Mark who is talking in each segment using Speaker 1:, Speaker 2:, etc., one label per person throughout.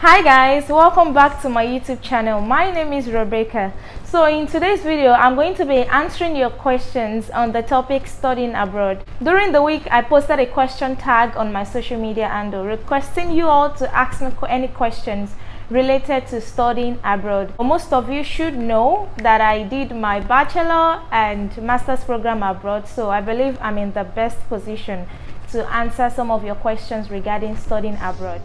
Speaker 1: Hi guys, welcome back to my YouTube channel. My name is Rebecca. So in today's video, I'm going to be answering your questions on the topic studying abroad. During the week, I posted a question tag on my social media handle requesting you all to ask me any questions related to studying abroad. Most of you should know that I did my bachelor and master's program abroad, so I believe I'm in the best position to answer some of your questions regarding studying abroad.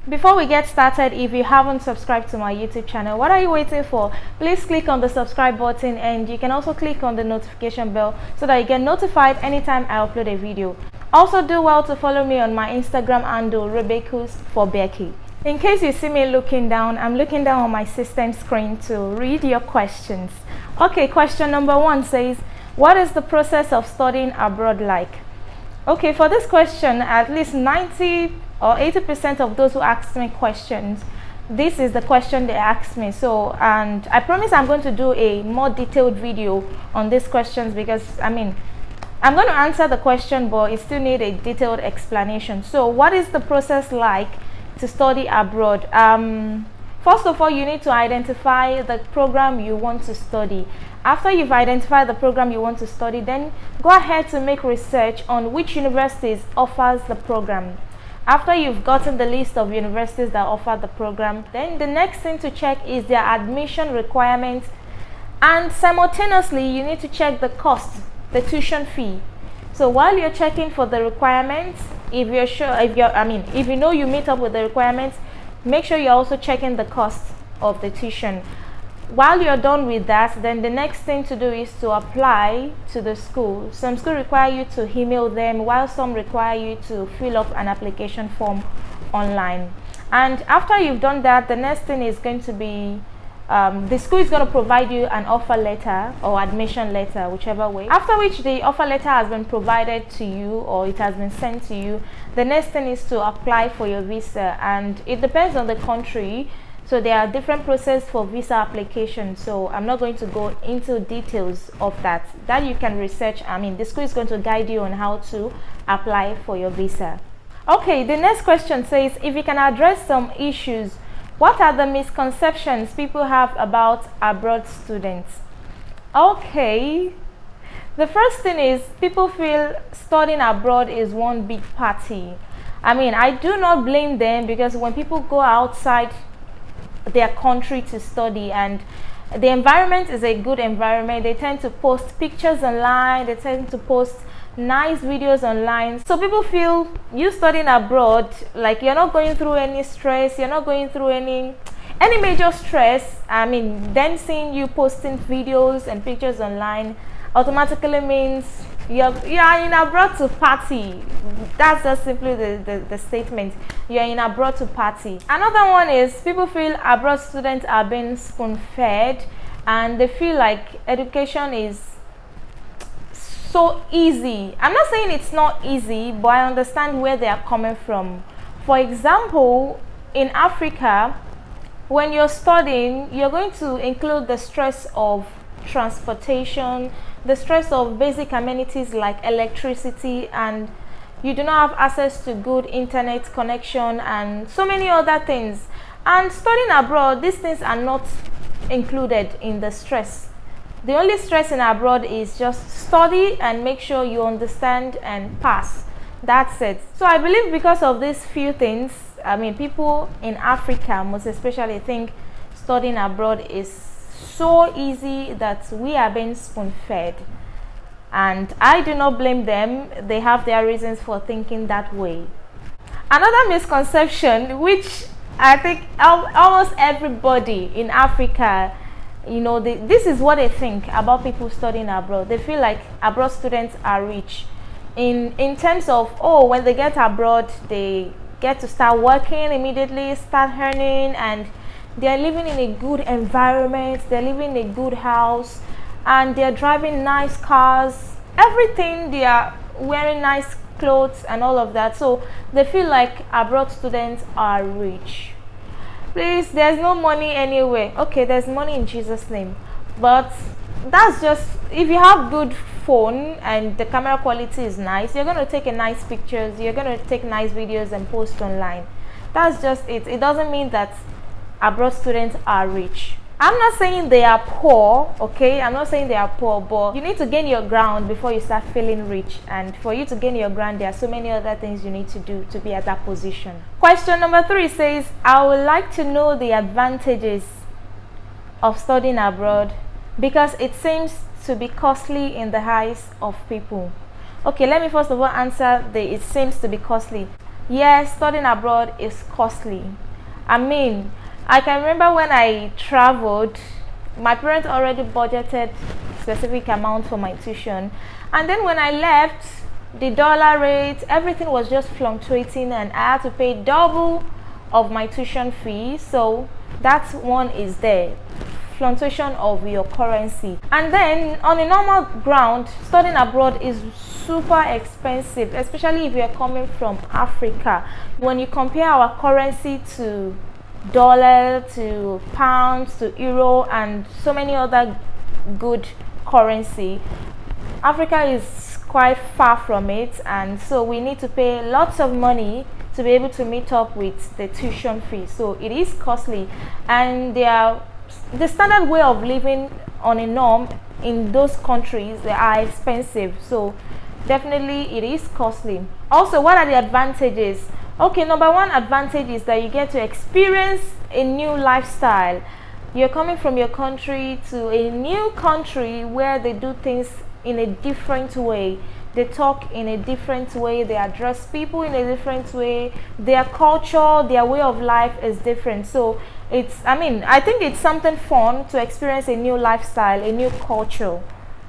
Speaker 1: Before we get started, if you haven't subscribed to my YouTube channel, what are you waiting for? Please click on the subscribe button, and you can also click on the notification bell so that you get notified anytime I upload a video. Also, do well to follow me on my Instagram handle, Rebecca's for Becky. In case you see me looking down, I'm looking down on my system screen to read your questions. Okay, question number 1 says, what is the process of studying abroad like? Okay, for this question, at least 90 or 80% of those who ask me questions, this is the question they ask me. So, and I promise I'm going to do a more detailed video on these questions because I'm going to answer the question, but it still needs a detailed explanation. So what is the process like to study abroad? First of all, you need to identify the program you want to study. After you've identified the program you want to study, then go ahead to make research on which universities offers the program. After you've gotten the list of universities that offer the program, then the next thing to check is their admission requirements, and simultaneously you need to check the cost, the tuition fee. So while you're checking for the requirements, if you know you meet up with the requirements, make sure you're also checking the cost of the tuition. While you're done with that, then the next thing to do is to apply to the school. Some schools require you to email them, while some require you to fill up an application form online. And after you've done that, the next thing is going to be the school is going to provide you an offer letter or admission letter, whichever way. After which the offer letter has been provided to you or it has been sent to you, the next thing is to apply for your visa, and it depends on the country. So there are different processes for visa application, so I'm not going to go into details of that. That you can research. The school is going to guide you on how to apply for your visa. Okay, the next question says, if you can address some issues, what are the misconceptions people have about abroad students? Okay, the first thing is people feel studying abroad is one big party. I do not blame them, because when people go outside their country to study and the environment is a good environment, they tend to post pictures online, they tend to post nice videos online. So people feel you studying abroad, like you're not going through any stress, you're not going through any major stress. Then seeing you posting videos and pictures online automatically means you're in abroad to party. That's just simply the statement. You're in abroad to party. Another one is people feel abroad students are being spoon-fed, and they feel like education is so easy. I'm not saying it's not easy, but I understand where they are coming from. For example, in Africa, when you're studying, you're going to include the stress of transportation, the stress of basic amenities like electricity, and you do not have access to good internet connection and so many other things. And studying abroad, these things are not included in the stress. The only stress in abroad is just study and make sure you understand and pass. That's it. So I believe because of these few things, people in Africa most especially think studying abroad is so easy that we are being spoon-fed, and I do not blame them. They have their reasons for thinking that way. Another misconception, which I think almost everybody in Africa, this is what they think about people studying abroad. They feel like abroad students are rich in terms of, when they get abroad, they get to start working immediately, start earning, and they're living in a good environment, they're living in a good house, and they're driving nice cars, everything. They are wearing nice clothes and all of that. So they feel like abroad students are rich. Please, there's no money anywhere. Okay, there's money in Jesus' name, but that's just if you have good phone and the camera quality is nice, you're going to take a nice pictures, you're going to take nice videos and post online. That's just it. It doesn't mean that abroad students are rich. I'm not saying they are poor, okay? I'm not saying they are poor, but you need to gain your ground before you start feeling rich. And for you to gain your ground, there are so many other things you need to do to be at that position. Question number 3 says, I would like to know the advantages of studying abroad because it seems to be costly in the eyes of people. Okay, let me first of all answer the it seems to be costly. Yes, studying abroad is costly. I mean, I can remember when I traveled, my parents already budgeted specific amount for my tuition, and then when I left, the dollar rate, everything was just fluctuating, and I had to pay double of my tuition fee. So that one is there, fluctuation of your currency. And then on a normal ground, studying abroad is super expensive, especially if you're coming from Africa. When you compare our currency to dollar, to pounds, to euro, and so many other good currency, Africa is quite far from it, and so we need to pay lots of money to be able to meet up with the tuition fee. So it is costly, and the standard way of living on a norm in those countries, they are expensive. So definitely it is costly. Also, what are the advantages? Okay, number 1 advantage is that you get to experience a new lifestyle. You're coming from your country to a new country where they do things in a different way. They talk in a different way, they address people in a different way, their culture, their way of life is different. So I think it's something fun to experience a new lifestyle, a new culture.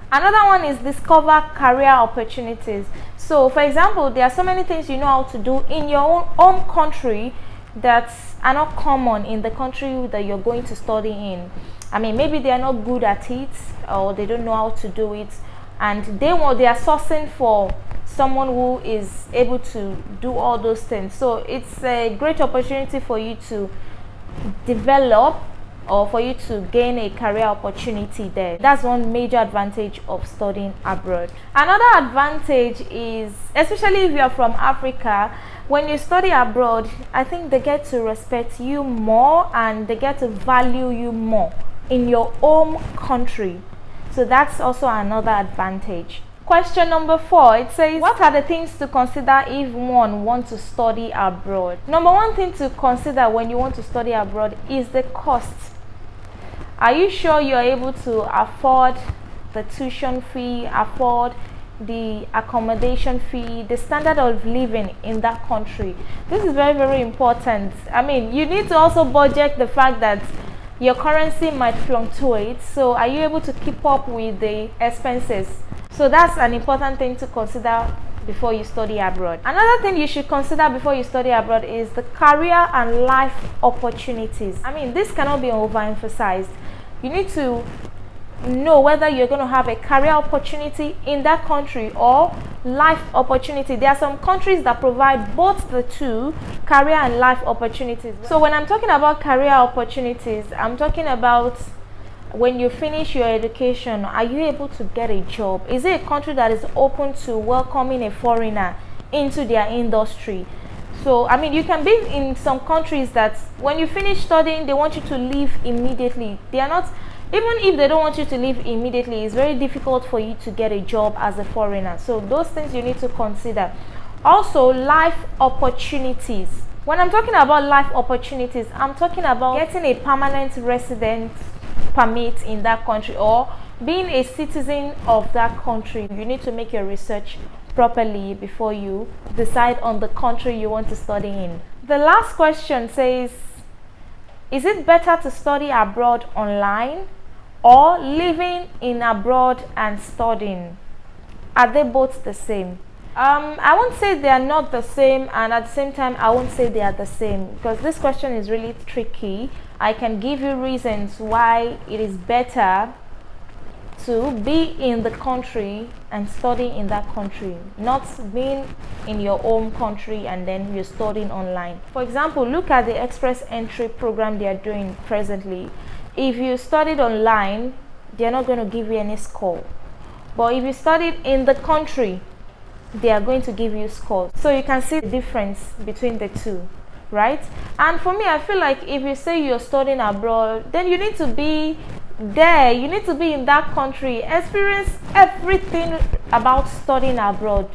Speaker 1: Another one is discover career opportunities. So for example, there are so many things you know how to do in your own home country that are not common in the country that you're going to study in. I mean, maybe they are not good at it, or they don't know how to do it, and they are sourcing for someone who is able to do all those things. So it's a great opportunity for you to develop, or for you to gain a career opportunity there. That's one major advantage of studying abroad. Another advantage is, especially if you are from Africa, when you study abroad, I think they get to respect you more and they get to value you more in your home country. So that's also another advantage. Question number 4, it says, what are the things to consider if one wants to study abroad? Number 1 thing to consider when you want to study abroad is the cost. Are you sure you're able to afford the tuition fee, afford the accommodation fee, the standard of living in that country? This is very, very important. I mean, you need to also budget the fact that your currency might fluctuate. So are you able to keep up with the expenses? So that's an important thing to consider before you study abroad. Another thing you should consider before you study abroad is the career and life opportunities. I mean, this cannot be overemphasized. You need to know whether you're going to have a career opportunity in that country or life opportunity. There are some countries that provide both the two, career and life opportunities. So when I'm talking about career opportunities, I'm talking about when you finish your education, are you able to get a job? Is it a country that is open to welcoming a foreigner into their industry? So I mean, you can be in some countries that when you finish studying, they want you to leave immediately. They are not, even if they don't want you to leave immediately, it's very difficult for you to get a job as a foreigner. So those things you need to consider. Also, life opportunities. When I'm talking about life opportunities, I'm talking about getting a permanent resident permit in that country or being a citizen of that country. You need to make your research properly before you decide on the country you want to study in. The last question says, is it better to study abroad online or living in abroad and studying? Are they both the same? I won't say they are not the same, and at the same time I won't say they are the same, because this question is really tricky. I can give you reasons why it is better to be in the country and study in that country, not being in your own country and then you're studying online. For example, look at the express entry program they are doing presently. If you studied online, they're not going to give you any score. But if you studied in the country, they are going to give you scores. So you can see the difference between the two, right? And for me, I feel like if you say you're studying abroad, then you need to be there. You need to be in that country, experience everything about studying abroad,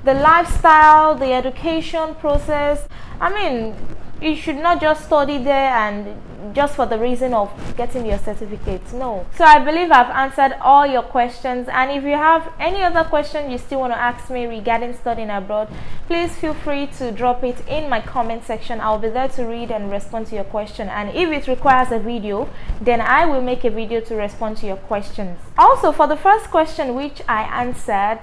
Speaker 1: the lifestyle, the education process. I mean, you should not just study there and just for the reason of getting your certificate. No. So I believe I've answered all your questions, and if you have any other question you still want to ask me regarding studying abroad, please feel free to drop it in my comment section. I'll be there to read and respond to your question, and if it requires a video, then I will make a video to respond to your questions. Also, for the first question which I answered,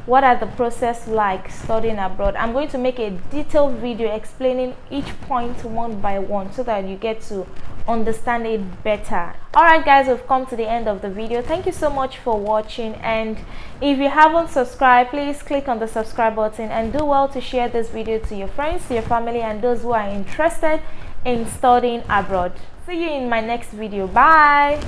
Speaker 1: what are the process like studying abroad, I'm going to make a detailed video explaining each point one by one so that you get to understand it better. Alright guys, we've come to the end of the video. Thank you so much for watching, and if you haven't subscribed, please click on the subscribe button and do well to share this video to your friends, to your family, and those who are interested in studying abroad. See you in my next video. Bye.